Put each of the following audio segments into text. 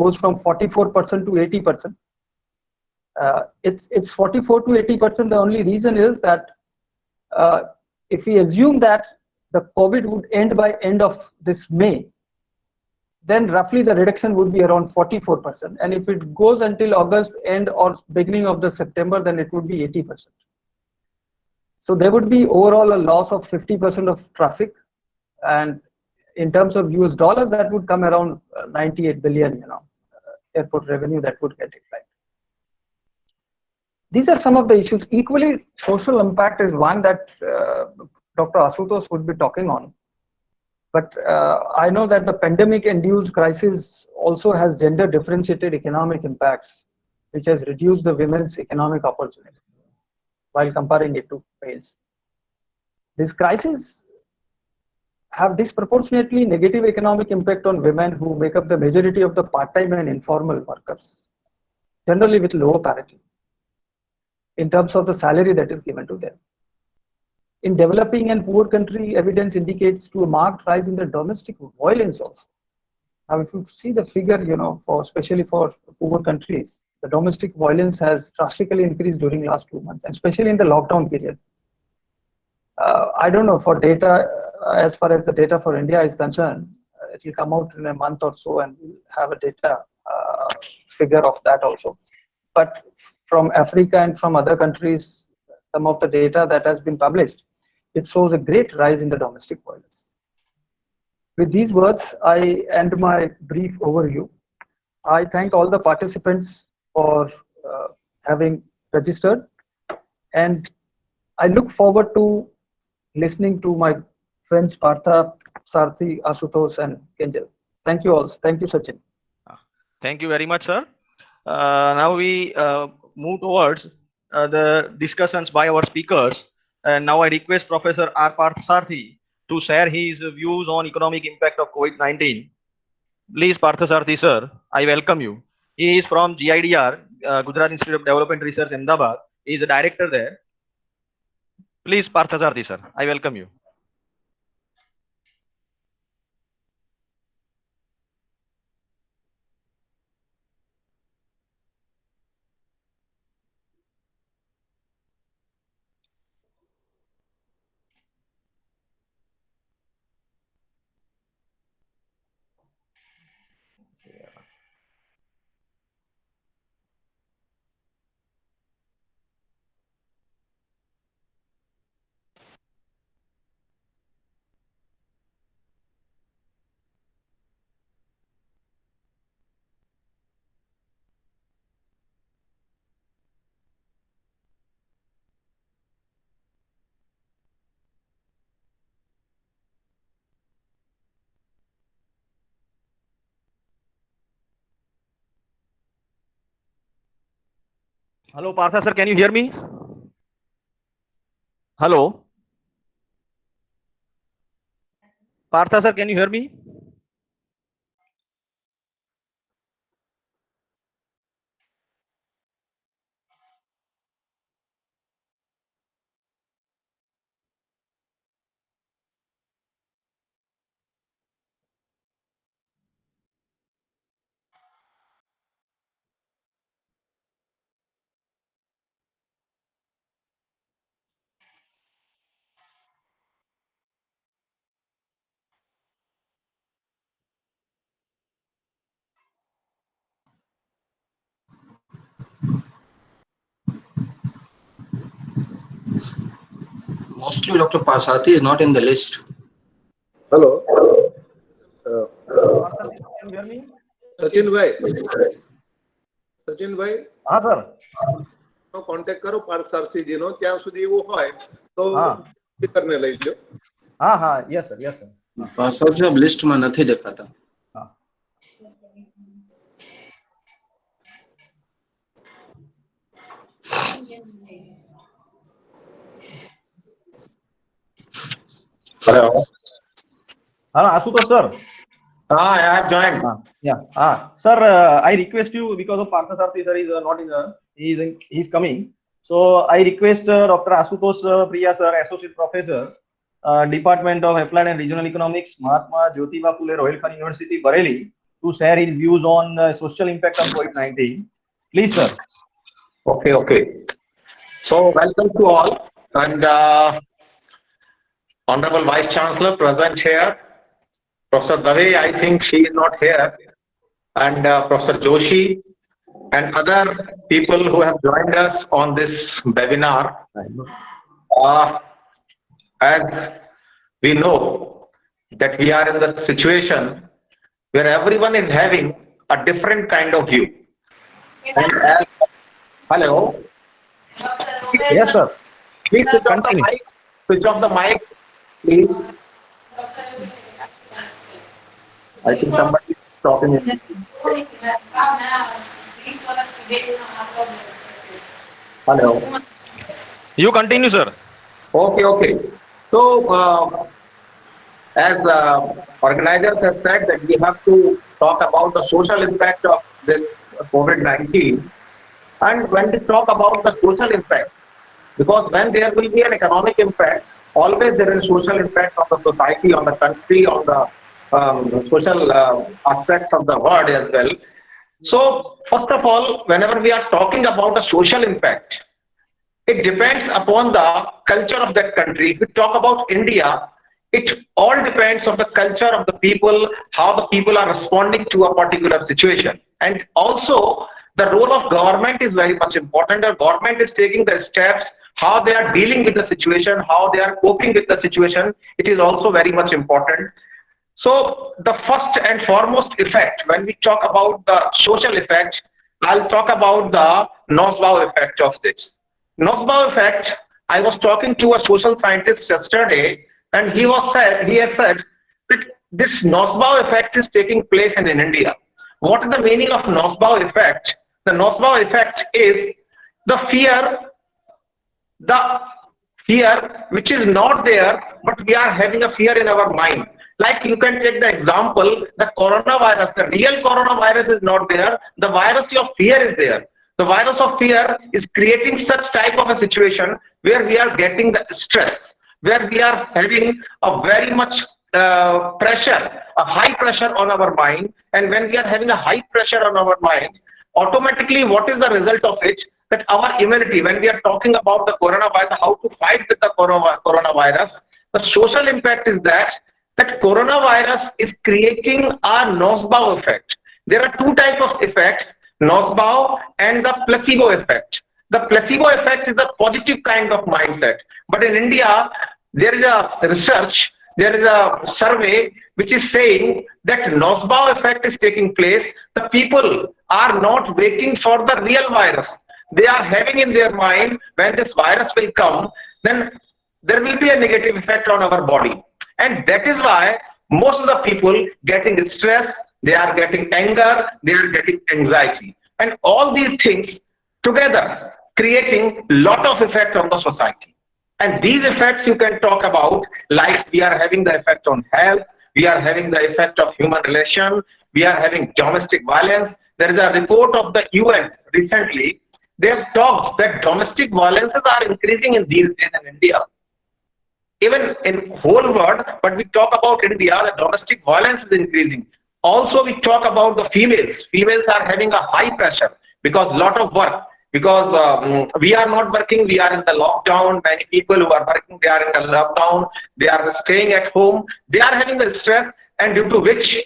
goes from 44% to 80%. It's 44 to 80%. The only reason is that if we assume that the COVID would end by end of this May, then roughly the reduction would be around 44%. And if it goes until August end or beginning of the September, then it would be 80%. So there would be overall a loss of 50% of traffic. And in terms of US dollars, that would come around 98 billion, airport revenue that would get declined. These are some of the issues. Equally, social impact is one that Dr. Ashutosh would be talking on. But I know that the pandemic-induced crisis also has gender-differentiated economic impacts, which has reduced the women's economic opportunity while comparing it to males. These crises have disproportionately negative economic impact on women who make up the majority of the part-time and informal workers, generally with lower parity in terms of the salary that is given to them. In developing and poor country, evidence indicates to a marked rise in the domestic violence also. Now, if you see the figure, especially for poor countries, the domestic violence has drastically increased during last 2 months, and especially in the lockdown period. I don't know for data, as far as the data for India is concerned, it will come out in a month or so and we'll have a data figure of that also. But from Africa and from other countries, some of the data that has been published, it shows a great rise in the domestic violence. With these words, I end my brief overview. I thank all the participants for having registered, and I look forward to listening to my friends Partha, Sarthi, Ashutosh, and Kenjal. Thank you all. Thank you, Sachin. Thank you very much, sir. Now we move towards the discussions by our speakers. And now I request Professor R. Parthasarthi to share his views on economic impact of COVID-19. Please, Parthasarthi, sir, I welcome you. He is from GIDR, Gujarat Institute of Development Research, Ahmedabad. He is a director there. Please, Parthasarthi, sir, I welcome you. Hello, Partha sir, can you hear me? Hello. Partha sir, can you hear me? Mostly Dr. Parthasarthi is not in the list. Hello. Partha, can you hear me? Sachin bhai. Sachin bhai. हाँ sir. तो contact करो पार्थसारथी जी no ત્યાં સુધી એવું હોય તો સ્પીકરને લઈ લો. हाँ हाँ yes sir yes sir. પાર્થસારથી अब लिस्ट में નથી દેખાતા. हाँ. Hello. Hello, Ashutosh sir. I have joined. Yeah. Sir, I request you, because of Parthasarthi sir is not in the, he's coming. So I request Dr. Ashutosh Priya sir, Associate Professor, Department of Applied and Regional Economics, Mahatma Jyotiba Phule Rohilkhand University, Bareilly, to share his views on social impact of COVID-19. Please, sir. Okay. So, welcome to all. And Honorable Vice Chancellor present here. Professor Dave, I think she is not here. And Professor Joshi and other people who have joined us on this webinar. As we know that we are in the situation where everyone is having a different kind of view. And hello, Yes, sir. please switch off the Continue. mics. Switch off the mics, please. I think somebody is talking. Hello. You continue, sir. Okay. So, as organizers have said that we have to talk about the social impact of this COVID-19. And when we talk about the social impact, because when there will be an economic impact, always there is social impact on the society, on the country, on the social aspects of the world as well. So, first of all, whenever we are talking about the social impact, it depends upon the culture of that country. If we talk about India, it all depends on the culture of the people, how the people are responding to a particular situation. And also, the role of government is very much important. The government is taking the steps, how they are dealing with the situation, how they are coping with the situation. It is also very much important. So the first and foremost effect, when we talk about the social effect, I'll talk about the Nosbaugh effect of this. Nosbaugh effect, I was talking to a social scientist yesterday, and he has said that this Nosbaugh effect is taking place in India. What is the meaning of Nosbaugh effect? The Nosbaugh effect is the the fear which is not there, but we are having a fear in our mind. Like you can take the example, the coronavirus, the real coronavirus is not there, the virus of fear is there. The virus of fear is creating such type of a situation where we are getting the stress, where we are having a very much pressure, a high pressure on our mind. And when we are having a high pressure on our mind, automatically what is the result of it? That our immunity, when we are talking about the coronavirus, how to fight with the coronavirus, the social impact is that coronavirus is creating a Nosbaugh effect. There are two types of effects, Nosbaugh and the placebo effect. The placebo effect is a positive kind of mindset. But in India, there is a research, there is a survey which is saying that Nosbaugh effect is taking place. The people are not waiting for the real virus. They are having in their mind, when this virus will come, then there will be a negative effect on our body. And that is why most of the people getting stress, they are getting anger, they are getting anxiety. And all these things together creating lot of effect on the society. And these effects you can talk about, like we are having the effect on health, we are having the effect of human relation, we are having domestic violence. There is a report of the UN recently. They have talked that domestic violences are increasing in these days in India. Even in whole world, but we talk about India, the domestic violence is increasing. Also, we talk about the females. Females are having a high pressure because lot of work. Because we are not working, we are in the lockdown. Many people who are working, they are in the lockdown. They are staying at home. They are having the stress, and due to which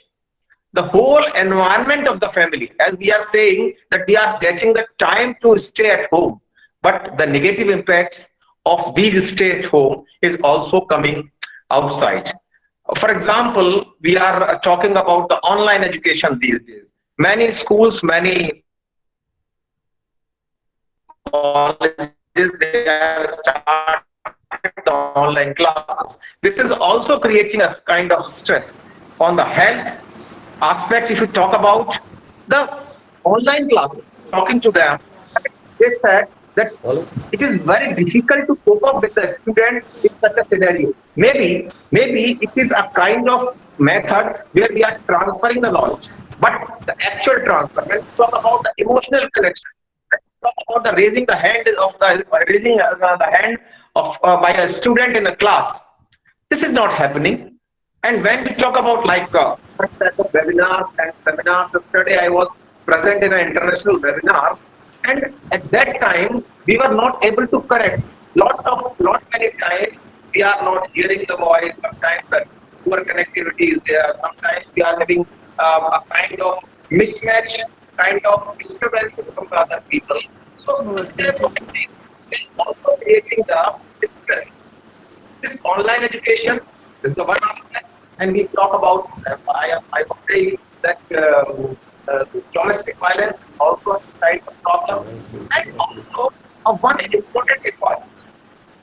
the whole environment of the family, as we are saying that we are getting the time to stay at home, but the negative impacts of these stay at home is also coming outside. For example, we are talking about the online education these days. Many schools, many colleges, they have started the online classes. This is also creating a kind of stress on the health aspect. If you talk about the online classes, talking to them, they said that it is very difficult to cope up with the student in such a scenario. Maybe it is a kind of method where we are transferring the knowledge, but the actual transfer, when we talk about the emotional connection, when we talk about the raising the hand of the hand of by a student in a class, this is not happening. And when we talk about such type of webinars and seminars, yesterday I was present in an international webinar, and at that time we were not able to correct lot many times we are not hearing the voice. Sometimes the poor connectivity is there. Sometimes we are having a kind of mismatch, kind of disturbances from the other people. So such type of things is also creating the stress. This online education is the one aspect, and we talk about, I would say that domestic violence is also a type of problem, and also one important point.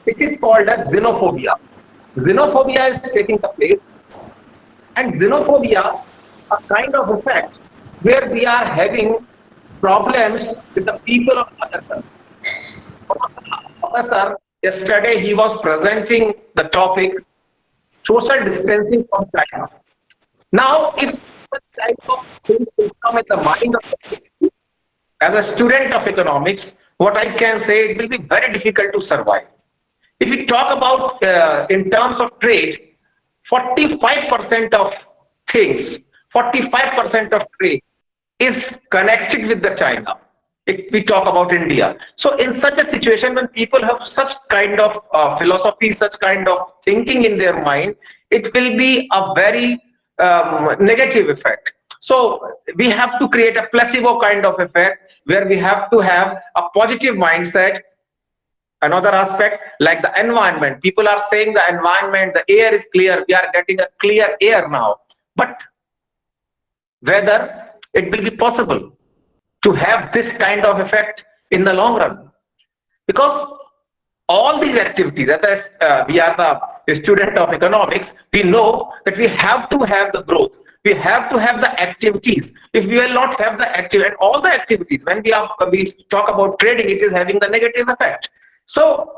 It is called as xenophobia. Xenophobia is taking the place, and xenophobia, a kind of effect where we are having problems with the people of other countries. Professor, yesterday he was presenting the topic social distancing from China. Now, if such type of things will come in the mind of the people, as a student of economics, what I can say, it will be very difficult to survive. If we talk about in terms of trade, 45% of things, 45% of trade is connected with the China. If we talk about India. So in such a situation, when people have such kind of philosophy, such kind of thinking in their mind, it will be a very negative effect. So we have to create a placebo kind of effect where we have to have a positive mindset. Another aspect, like the environment, people are saying the environment, the air is clear, we are getting a clear air now, but whether it will be possible to have this kind of effect in the long run, because all these activities, as we are the student of economics, we know that we have to have the growth, we have to have the activities. If we will not have the active and all the activities, when we talk about trading, it is having the negative effect. So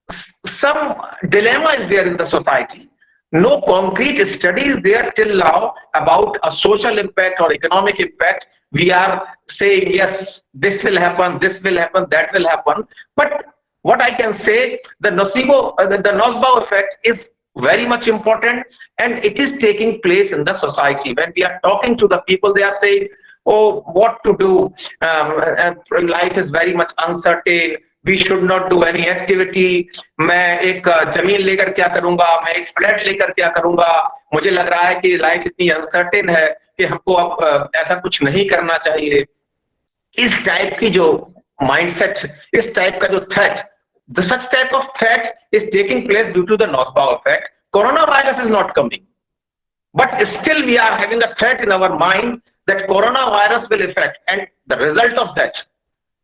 some dilemma is there in the society. No concrete study is there till now about a social impact or economic impact. We are saying, yes, this will happen, that will happen. But what I can say, the nocebo effect is very much important, and it is taking place in the society. When we are talking to the people, they are saying, oh, what to do? Life is very much uncertain. We should not do any activity. मैं एक जमीन लेकर क्या करूंगा, मैं एक flat लेकर क्या करूंगा, मुझे लग रहा है कि लाइफ इतनी अनसर्टेन है कि हमको अब ऐसा कुछ नहीं करना चाहिए. इस टाइप की जो माइंडसेट, इस टाइप का जो threat, such type of threat is taking place due to the Nosbaugh effect. Coronavirus is not coming, but still we are having a threat in our mind that coronavirus will affect, and the result of that,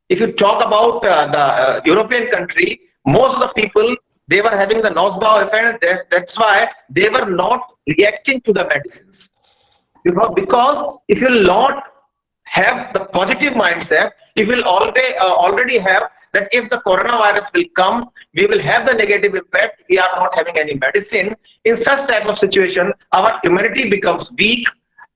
if you talk about the European country, most of the people, they were having the Nosbaugh effect. That's why they were not reacting to the medicines. Because if you will not have the positive mindset, if you will already have that if the coronavirus will come, we will have the negative impact, we are not having any medicine. In such type of situation, our immunity becomes weak,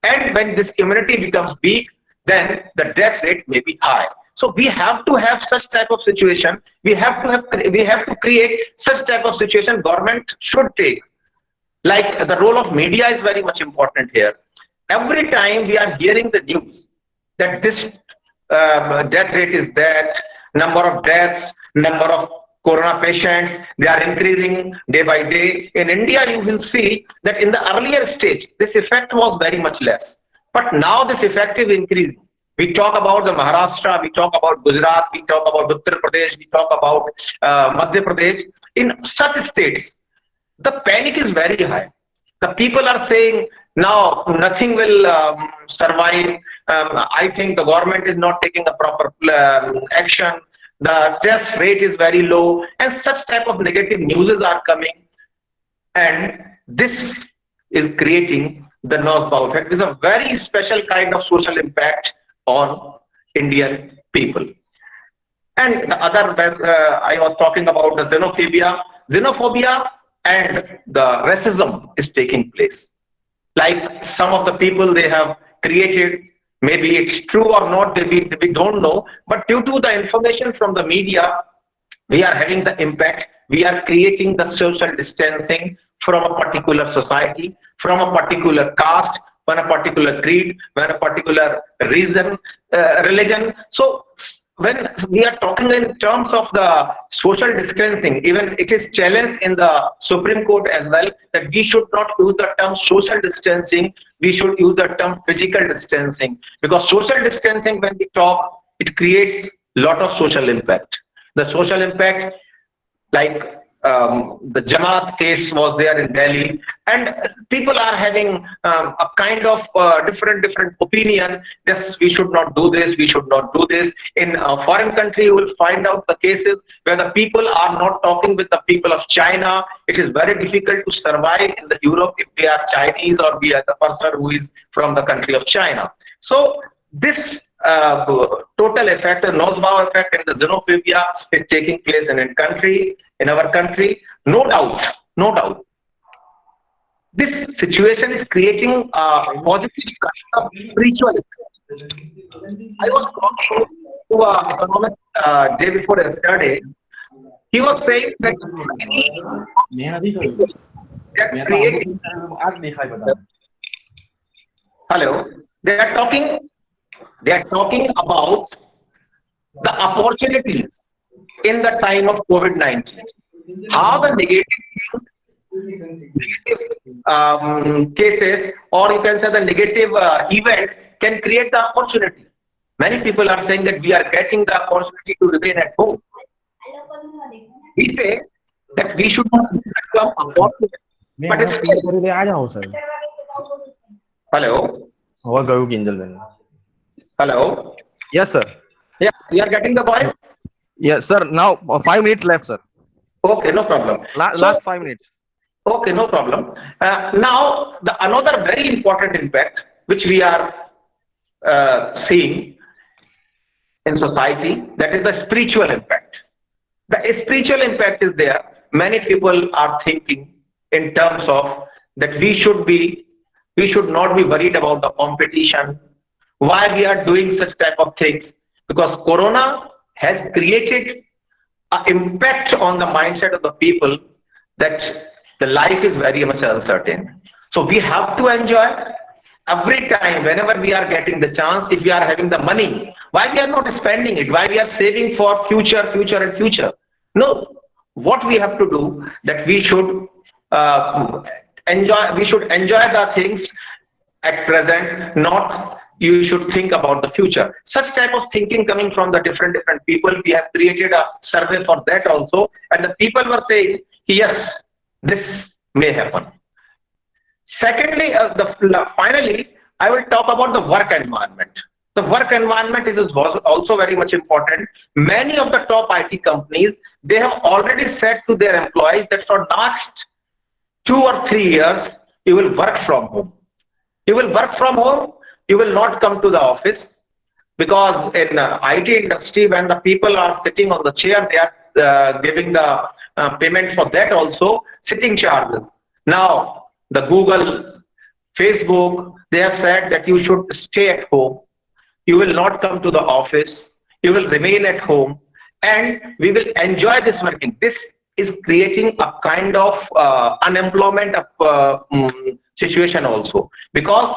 and when this immunity becomes weak, then the death rate may be high. So we have to have such type of situation. We have to create such type of situation. Government should take, like the role of media is very much important here. Every time we are hearing the news that this death rate is that, number of deaths, number of corona patients, they are increasing day by day. In India, you will see that in the earlier stage, this effect was very much less. But now this effect is increasing. We talk about the Maharashtra, we talk about Gujarat, we talk about Uttar Pradesh, we talk about Madhya Pradesh. In such states, the panic is very high. The people are saying, now nothing will survive. I think the government is not taking a proper action. The test rate is very low, and such type of negative news are coming. And this is creating the Nosbaugh effect. It is a very special kind of social impact on Indian people. And the other, I was talking about the xenophobia and the racism is taking place. Like some of the people they have created, maybe it's true or not, we don't know, but due to the information from the media, we are having the impact. We are creating the social distancing from a particular society, from a particular caste, from a particular creed, from a particular reason, religion. So when we are talking in terms of the social distancing, even it is challenged in the Supreme Court as well that we should not use the term social distancing, we should use the term physical distancing, because social distancing, when we talk, it creates a lot of social impact. The social impact, like the Jamaat case was there in Delhi, and people are having a kind of different opinion. Yes, we should not do this, we should not do this. In a foreign country, you will find out the cases where the people are not talking with the people of China. It is very difficult to survive in the Europe if we are Chinese or we are the person who is from the country of China. So this total effect, a nosebow effect, and the xenophobia is taking place in our country. No doubt. This situation is creating a positive kind of spiritual effect. I was talking to an economist day before yesterday. He was saying that they are creating. Hello, they are talking about the opportunities in the time of COVID-19. How the negative cases, or you can say the negative event, can create the opportunity. Many people are saying that we are getting the opportunity to remain at home. We say that we should not become opportunity, but it's still. Hello. Hello. Yes, sir. Yeah, you are getting the voice? Yes, sir. Now 5 minutes left, sir. Okay, no problem. Last 5 minutes. Okay, no problem. Now, another very important impact which we are seeing in society, that is the spiritual impact. The spiritual impact is there. Many people are thinking in terms of that we should not be worried about the competition. Why we are doing such type of things? Because Corona has created an impact on the mindset of the people that the life is very much uncertain. So we have to enjoy every time, whenever we are getting the chance. If we are having the money, why we are not spending it? Why we are saving for future? No, what we have to do, that we should enjoy the things at present, not you should think about the future. Such type of thinking coming from the different people. We have created a survey for that also, and the people were saying, yes, this may happen. Secondly, finally, I will talk about the work environment. The work environment is also very much important. Many of the top IT companies, they have already said to their employees that for next 2 or 3 years, you will work from home. You will work from home. You will not come to the office, because in IT industry, when the people are sitting on the chair, they are giving the payment for that also, sitting charges. Now, the Google, Facebook, they have said that you should stay at home. You will not come to the office. You will remain at home, and we will enjoy this working. This is creating a kind of unemployment situation also, because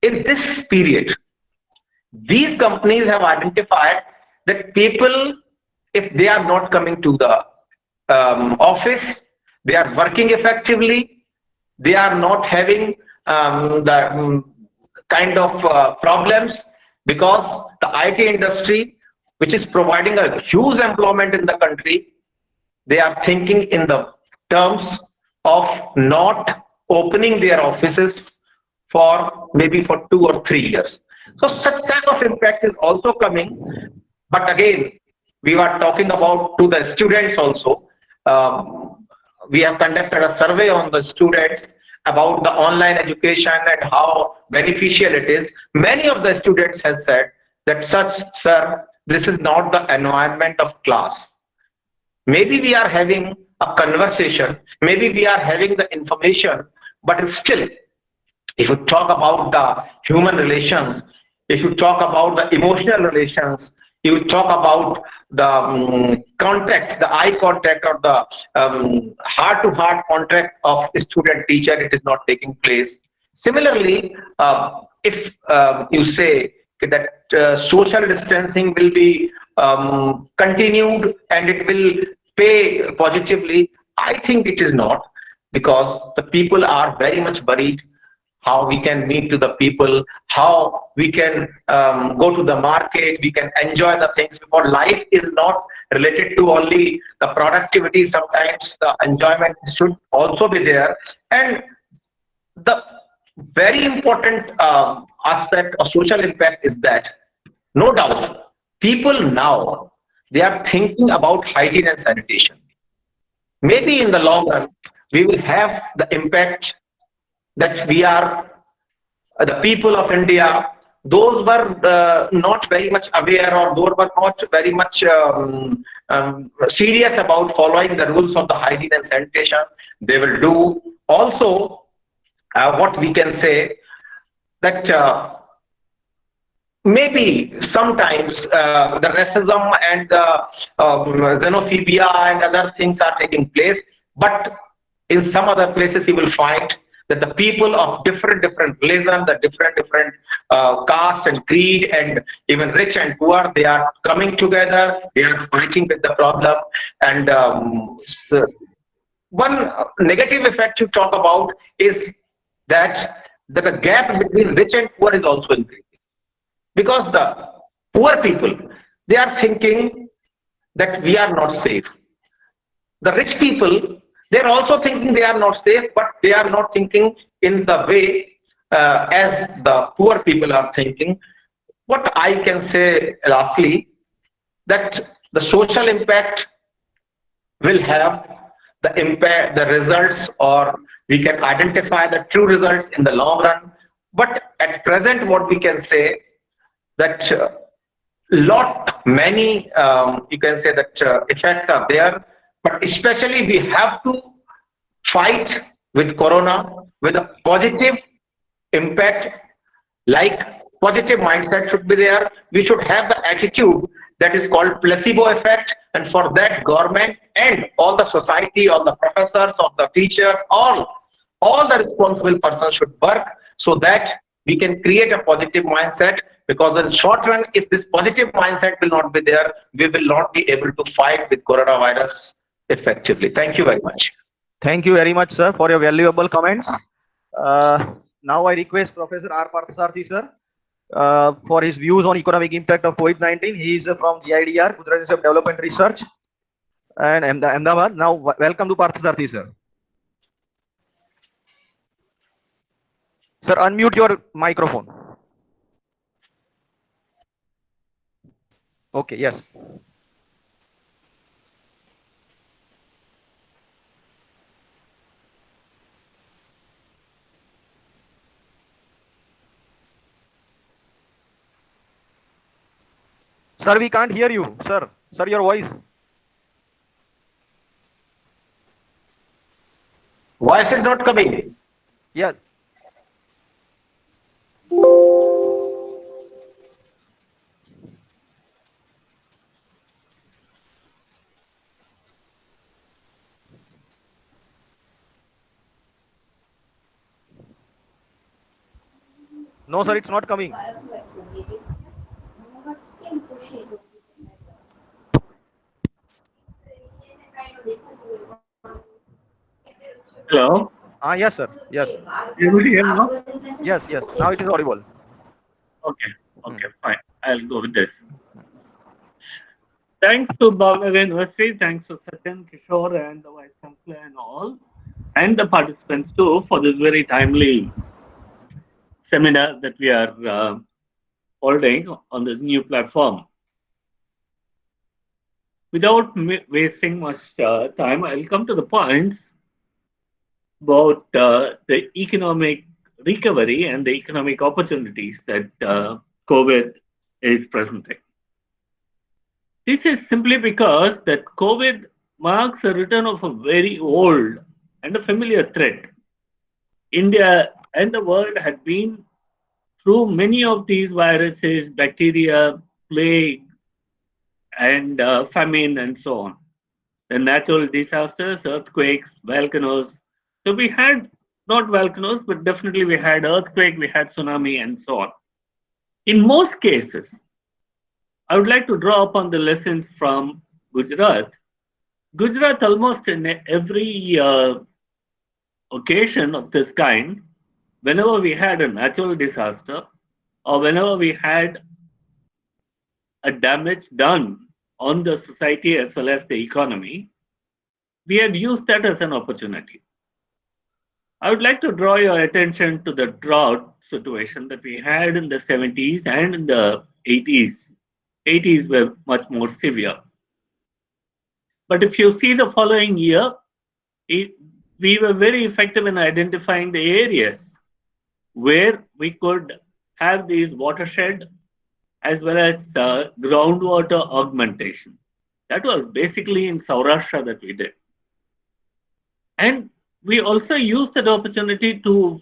in this period, these companies have identified that people, if they are not coming to the office, they are working effectively, they are not having the kind of problems, because the IT industry, which is providing a huge employment in the country, they are thinking in the terms of not opening their offices for maybe for 2 or 3 years. So such type of impact is also coming. But again, we were talking about to the students also. We have conducted a survey on the students about the online education and how beneficial it is. Many of the students have said that sir, this is not the environment of class. Maybe we are having a conversation, maybe we are having the information, but still, if you talk about the human relations, if you talk about the emotional relations, you talk about the contact, the eye contact or the heart-to-heart contact of student-teacher, it is not taking place. Similarly, if you say that social distancing will be continued and it will pay positively, I think it is not, because the people are very much worried how we can meet to the people, how we can go to the market, we can enjoy the things, because life is not related to only the productivity. Sometimes the enjoyment should also be there. And the very important aspect of social impact is that, no doubt, people now, they are thinking about hygiene and sanitation. Maybe in the long run, we will have the impact that we are the people of India, those were not very much aware, or those were not very much serious about following the rules of the hygiene and sanitation. They will do also what we can say that maybe sometimes the racism and xenophobia and other things are taking place, but in some other places you will find that the people of different religion, the different caste and creed, and even rich and poor, they are coming together, they are fighting with the problem. And one negative effect to talk about is that the gap between rich and poor is also increasing, because the poor people, they are thinking that we are not safe. The rich people, they are also thinking they are not safe, but they are not thinking in the way as the poor people are thinking. What I can say lastly, that the social impact will have the impact, the results, or we can identify the true results in the long run. But at present, what we can say that many you can say that effects are there, but especially we have to fight with corona with a positive impact. Like, positive mindset should be there. We should have the attitude that is called placebo effect, and for that, government and all the society, all the professors, all the teachers, all the responsible persons should work so that we can create a positive mindset. Because in the short run, if this positive mindset will not be there, we will not be able to fight with coronavirus effectively. Thank you very much. Thank you very much, sir, for your valuable comments. Now I request Professor R. Parthasarathi, sir, for his views on economic impact of COVID-19. He is from GIDR, Gujarat Institute of Development Research, and Ahmedabad. Now, welcome to Parthasarathi, sir. Sir, unmute your microphone. Okay, yes. Sir, we can't hear you, sir. Sir, your voice. Voice is not coming. Yes. No, sir, it's not coming. Hello. Yes, sir. Yes. You able to hear now? Yes, yes. Now it is audible. Okay. Okay, fine. I'll go with this. Thanks to Bhavnagar University, thanks to Satyan, Kishor, and the Vice Chancellor and all, and the participants too, for this very timely seminar that we are holding on this new platform. Without wasting much time, I'll come to the points about the economic recovery and the economic opportunities that COVID is presenting. This is simply because that COVID marks the return of a very old and a familiar threat. India and the world had been through many of these viruses, bacteria, plague, and famine and so on. The natural disasters, earthquakes, volcanoes. So we had not volcanoes, but definitely we had earthquake, we had tsunami, and so on. In most cases, I would like to draw upon the lessons from Gujarat. Gujarat, almost in every occasion of this kind, whenever we had a natural disaster or whenever we had a damage done on the society as well as the economy, we had used that as an opportunity. I would like to draw your attention to the drought situation that we had in the 70s and in the 80s. 80s were much more severe. But if you see the following year, it, we were very effective in identifying the areas where we could have these watershed as well as groundwater augmentation. That was basically in Saurashtra that we did. And we also used that opportunity to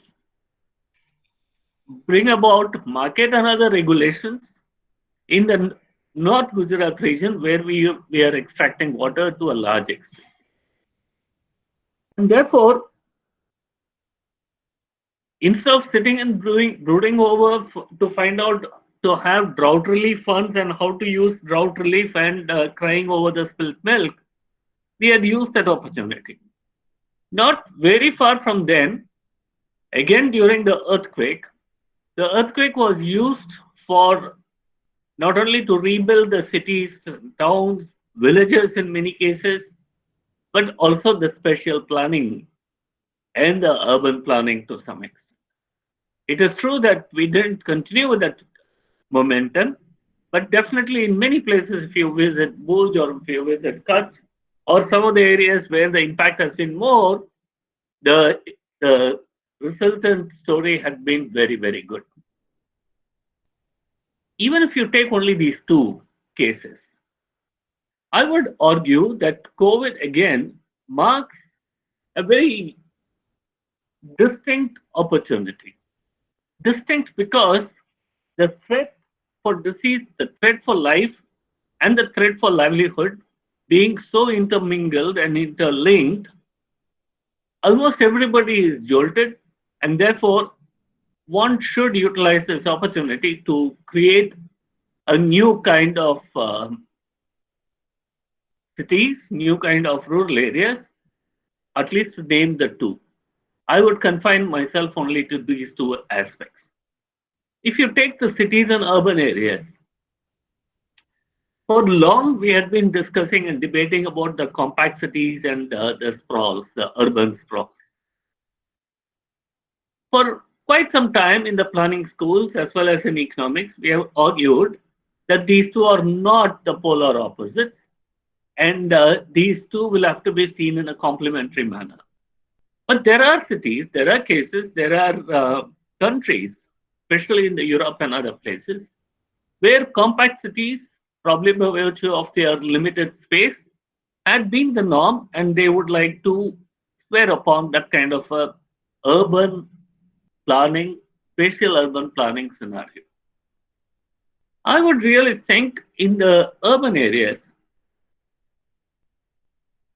bring about market and other regulations in the North Gujarat region where we are extracting water to a large extent. And therefore, instead of sitting and brooding over to find out to have drought relief funds and how to use drought relief and crying over the spilt milk, we had used that opportunity. Not very far from then, again during the earthquake was used for not only to rebuild the cities, towns, villages in many cases, but also the spatial planning and the urban planning to some extent. It is true that we didn't continue with that momentum, but definitely in many places, if you visit Bhuj or if you visit Kutch or some of the areas where the impact has been more, the resultant story had been very, very good. Even if you take only these two cases, I would argue that COVID again marks a very distinct opportunity. Distinct because the threat for disease, the threat for life, and the threat for livelihood being so intermingled and interlinked, almost everybody is jolted, and therefore one should utilize this opportunity to create a new kind of cities, new kind of rural areas, at least to name the two. I would confine myself only to these two aspects. If you take the cities and urban areas, for long we had been discussing and debating about the compact cities and the sprawls, the urban sprawls. For quite some time in the planning schools as well as in economics, we have argued that these two are not the polar opposites, and these two will have to be seen in a complementary manner. But there are cities, there are cases, there are countries, especially in the Europe and other places, where compact cities, probably by virtue of their limited space, had been the norm, and they would like to swear upon that kind of a urban planning, spatial urban planning scenario. I would really think in the urban areas,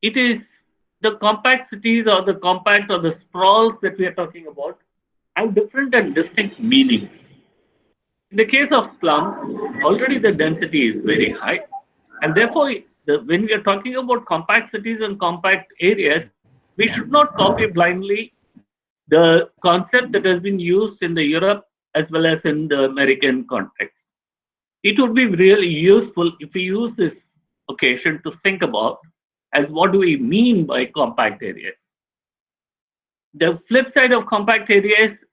it is the compact cities or the compact or the sprawls that we are talking about have different and distinct meanings. In the case of slums, already the density is very high, and therefore, when we are talking about compact cities and compact areas, we should not copy blindly the concept that has been used in the Europe as well as in the American context. It would be really useful if we use this occasion to think about as what do we mean by compact areas. The flip side of compact areas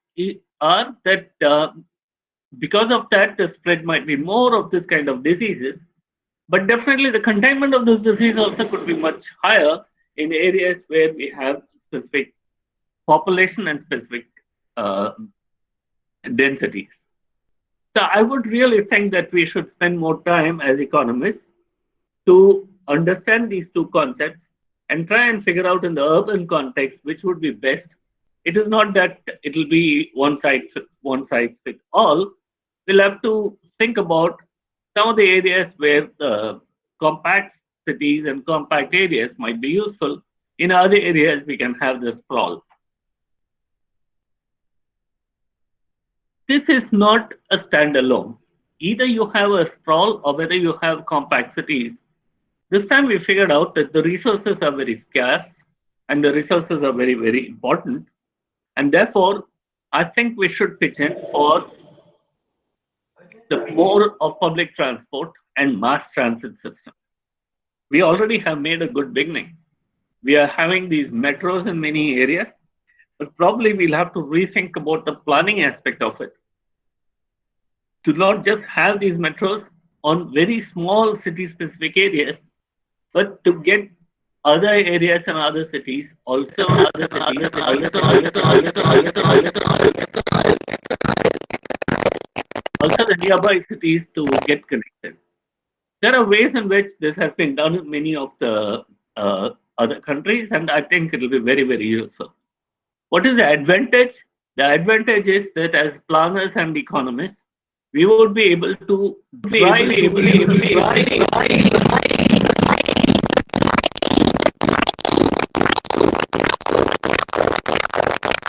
are that because of that, the spread might be more of this kind of diseases, but definitely the containment of this disease also could be much higher in areas where we have specific population and specific densities. So I would really think that we should spend more time as economists to understand these two concepts and try and figure out in the urban context which would be best. It is not that it will be one size fits all. We'll have to think about some of the areas where the compact cities and compact areas might be useful. In other areas, we can have the sprawl. This is not a standalone. Either you have a sprawl or whether you have compact cities. This time we figured out that the resources are very scarce and the resources are very, very important. And therefore, I think we should pitch in for the more of public transport and mass transit systems. We already have made a good beginning. We are having these metros in many areas, but probably we'll have to rethink about the planning aspect of it. To not just have these metros on very small city-specific areas, but to get other areas and other cities also the nearby cities to get connected. There are ways in which this has been done in many of the other countries, and I think it will be very, very useful. What is the advantage? The advantage is that as planners and economists, we would be able to drive.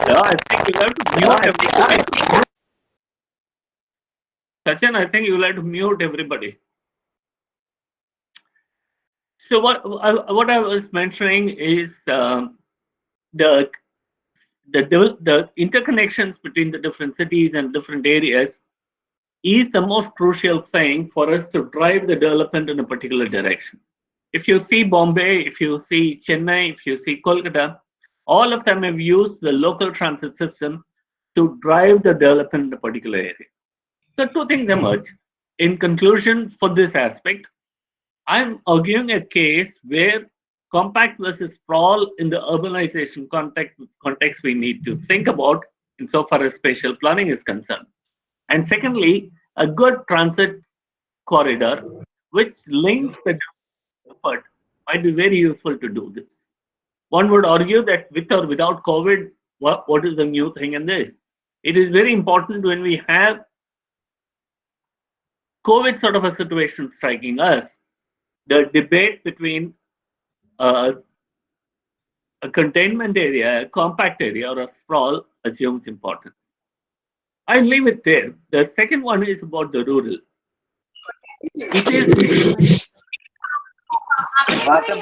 Yeah, I think you have to mute everybody. Sachin, I think you will have to mute everybody. So what I was mentioning is the interconnections between the different cities and different areas is the most crucial thing for us to drive the development in a particular direction. If you see Bombay, if you see Chennai, if you see Kolkata, all of them have used the local transit system to drive the development in a particular area. So two things emerge. In conclusion, for this aspect, I'm arguing a case where compact versus sprawl in the urbanization context we need to think about insofar as spatial planning is concerned. And secondly, a good transit corridor which links the effort might be very useful to do this. One would argue that with or without COVID, what is the new thing in this? It is very important when we have COVID sort of a situation striking us, the debate between a containment area, a compact area, or a sprawl assumes importance. I'll leave it there. The second one is about the rural. It is